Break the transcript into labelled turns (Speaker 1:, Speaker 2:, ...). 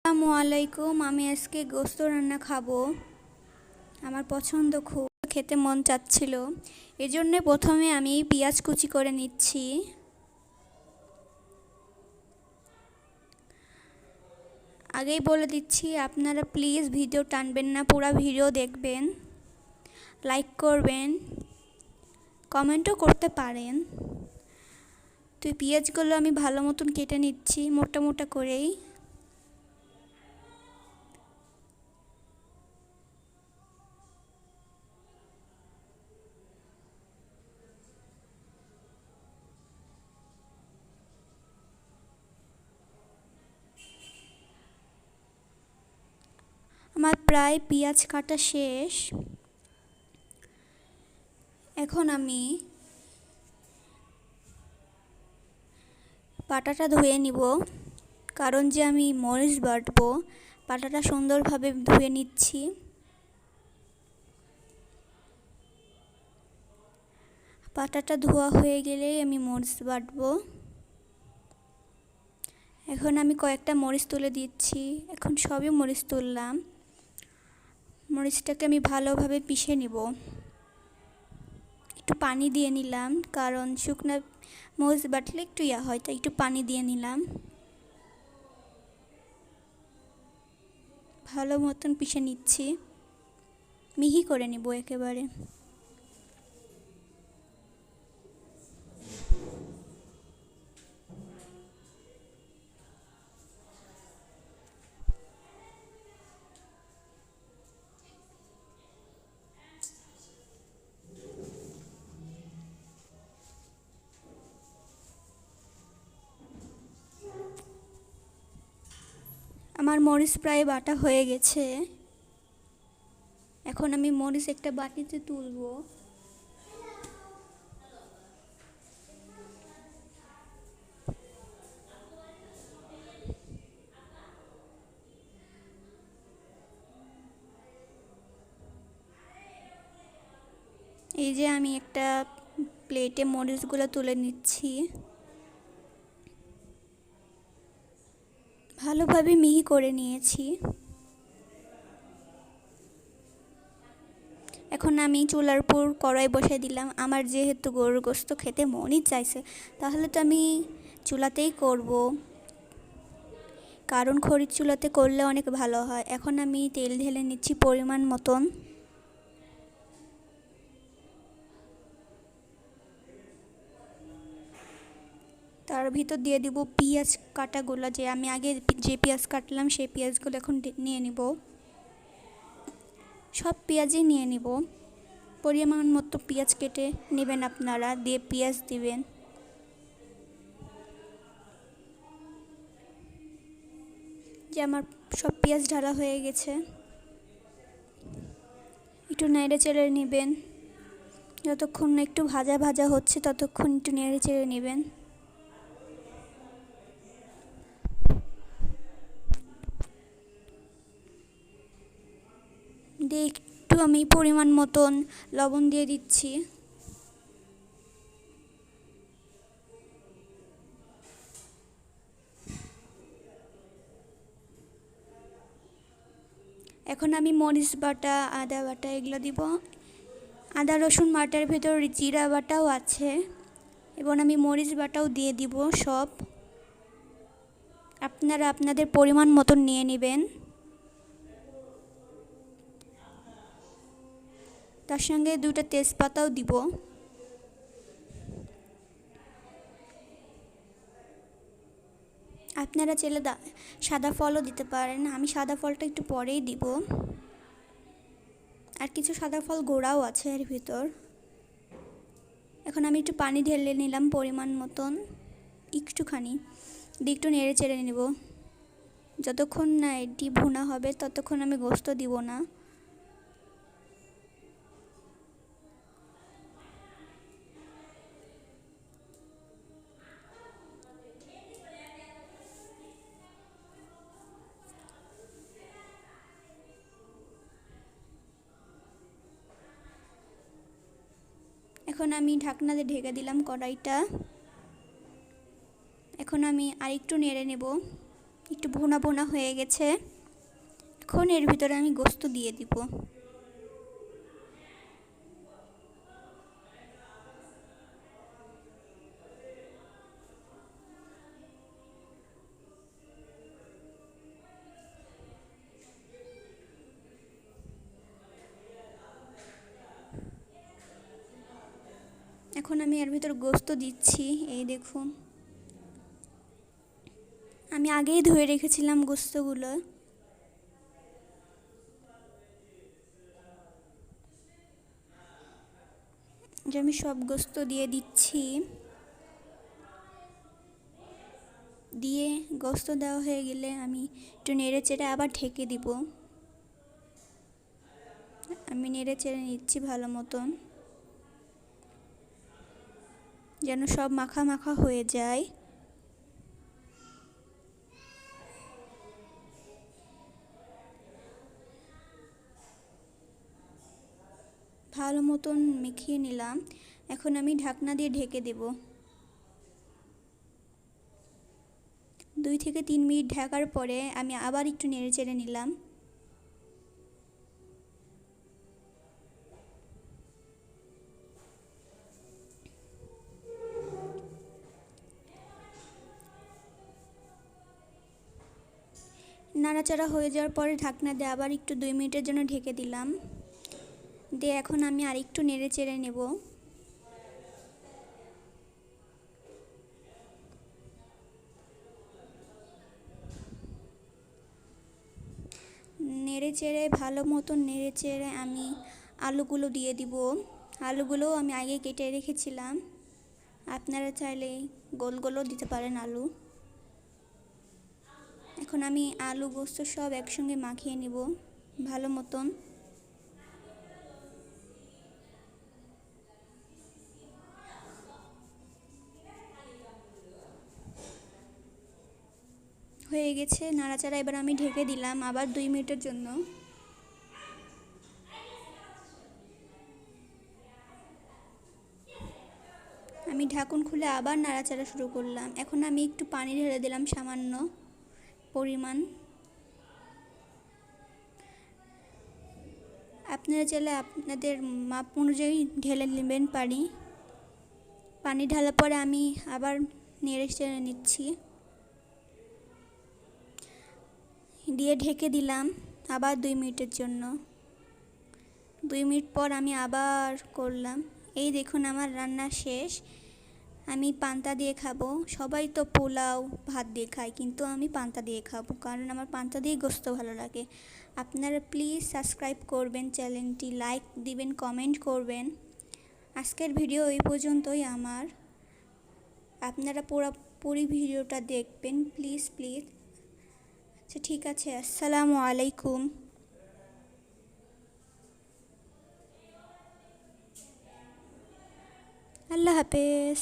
Speaker 1: আসসালামু আলাইকুম। আমি আজকে গোস্ত রান্না খাবো। আমার পছন্দ, খুব খেতে মন চাচ্ছিল। এজন্য প্রথমে আমি পেঁয়াজ কুচি করে নিচ্ছি। আগেই বলে দিচ্ছি, আপনারা প্লিজ ভিডিও টানবেন না, পুরো ভিডিও দেখবেন, লাইক করবেন, কমেন্টও করতে পারেন। তো পেঁয়াজগুলো আমি ভালো মতন কেটে নিচ্ছি মোটা মোটা করেই। আমার প্রায় পেঁয়াজ কাটা শেষ। এখন আমি পাটাটা ধুয়ে নিব, কারণ যে আমি মরিচ বাটবো। পাটাটা সুন্দরভাবে ধুয়ে নিচ্ছি। পাটাটা ধোয়া হয়ে গেলেই আমি মরিচ বাটবো। এখন আমি কয়েকটা মরিচ তুলে দিচ্ছি। এখন সবই মরিচ তুললাম। মরিচটাকে আমি ভালোভাবে পিষে নিব। একটু পানি দিয়ে নিলাম, কারণ শুকনো মরিচ বাটলে একটু হয়, তাই একটু পানি দিয়ে নিলাম। ভালো মতন পিষে নিচ্ছি, মিহি করে নিব একেবারে। আমার মরিচ প্রায় বাটা হয়ে গেছে। এখন আমি মরিচ একটা বাটিতে তুলব। এই যে আমি একটা প্লেটে মরিচগুলো তুলে নিচ্ছি। ভালোভাবে মিহি করে নিয়েছি। এখন আমি চুলার উপর কড়াই বসিয়ে দিলাম। আমার যেহেতু গরুর গোশত খেতে মনই চাইছে, তাহলে তো আমি চুলাতেই করব, কারণ খড়ির চুলাতে করলে অনেক ভালো হয়। এখন আমি তেল ঢেলে নিচ্ছি পরিমাণ মতন। তার ভিতর দিয়ে দিব পেঁয়াজ কাটাগুলো, যে আমি আগে যে পেঁয়াজ কাটলাম সেই পেঁয়াজগুলো এখন নিয়ে নিব। সব পেঁয়াজই নিয়ে নিব। পরিমাণ মতো পেঁয়াজ কেটে নেবেন আপনারা, দিয়ে পেঁয়াজ দিবেন। যে আমার সব পেঁয়াজ ঢালা হয়ে গেছে। একটু নেড়ে চেড়ে নেবেন। যতক্ষণ না একটু ভাজা ভাজা হচ্ছে ততক্ষণ একটু নেড়ে চেড়ে নেবেন। দিয়ে একটু আমি পরিমাণ মতন লবণ দিয়ে দিচ্ছি। এখন আমি মরিচ বাটা, আদা বাটা এগুলো দিব। আদা রসুন বাটার ভেতর জিরা বাটাও আছে, এবং আমি মরিচ বাটাও দিয়ে দিব সব। আপনারা আপনাদের পরিমাণ মতন নিয়ে নেবেন। তার সঙ্গে 2টা তেজপাতাও দিব। আপনারা চাইলে সাদা ফলও দিতে পারেন। আমি সাদা ফলটা একটু পরেই দিব। আর কিছু সাদা ফল গোড়াও আছে এর ভিতর। এখন আমি একটু পানি ঢেলে নিলাম পরিমাণ মতন, একটুখানি দিয়ে একটু নেড়ে চেড়ে নেব। যতক্ষণ না এটি ভুনা হবে ততক্ষণ আমি গোশত দিব না। এখন আমি ঢাকনা দিয়ে ঢেকে দিলাম কড়াইটা। এখন আমি আরেকটু নেড়ে নেব, একটু ভুনা ভুনা হয়ে গেছে। এখন এর ভিতরে আমি গোস্ত দিয়ে দিব। এখন আমি এর ভিতর গোস্ত দিচ্ছি। এই দেখুন, আমি আগেই ধুয়ে রেখেছিলাম গোস্তগুলো। যে আমি সব গোস্ত দিয়ে দিচ্ছি। দিয়ে গোস্ত দেওয়া হয়ে গেলে আমি একটু নেড়ে চেড়ে আবার ঢেকে দিব। আমি নেড়ে চেড়ে নিচ্ছি ভালো মতন, যেন সব মাখা মাখা হয়ে যায়। ভালো মতন মিশিয়ে নিলাম। এখন আমি ঢাকনা দিয়ে ঢেকে দেব। 2 থেকে 3 মিনিট ঢাকার পরে আমি আবার একটু নেড়ে চেড়ে নিলাম। নাড়াচাড়া হয়ে যাওয়ার পরে ঢাকনা দিয়ে আবার একটু 2 মিনিটের জন্য ঢেকে দিলাম। দিয়ে এখন আমি আরেকটু নেড়ে চেড়ে নেব। নেড়ে চেড়ে ভালো মতন নেড়ে চেড়ে আমি আলুগুলো দিয়ে দিব। আলুগুলো আমি আগে কেটে রেখেছিলাম, আপনারা চাইলে গোল গোলও দিতে পারেন আলু। এখন আমি আলু গোস্ত সব একসঙ্গে মাখিয়ে নিব ভালো মতন। হয়ে গেছে নাড়াচাড়া। এবার আমি ঢেকে দিলাম আবার 2 মিনিটের জন্য। আমি ঢাকন খুলে আবার নাড়াচাড়া শুরু করলাম। এখন আমি একটু পানি ঢেলে দিলাম সামান্য পরিমাণ। আপনারা চাইলে আপনাদের মাপ অনুযায়ী ঢেলে নেবেন পানি। পানি ঢালার পরে আমি আবার নেড়ে চেড়ে নিচ্ছি। দিয়ে ঢেকে দিলাম আবার 2 মিনিটের জন্য। 2 মিনিট পর আমি আবার করলাম। এই দেখুন আমার রান্না শেষ। আমি পান্তা দিয়ে খাবো। সবাই তো পোলাও ভাত দিয়ে খায়, কিন্তু আমি পান্তা দিয়ে খাবো, কারণ আমার পান্তা দিয়ে গোস্ত ভালো লাগে। আপনারা প্লিজ সাবস্ক্রাইব করবেন, চ্যানেলটি লাইক দিবেন, কমেন্ট করবেন। আজকের ভিডিও এই পর্যন্তই আমার। আপনারা পুরোপুরি ভিডিওটা দেখবেন প্লিজ প্লিজ। আচ্ছা ঠিক আছে, আসসালামু আলাইকুম। আল্লাহ হাফেজ।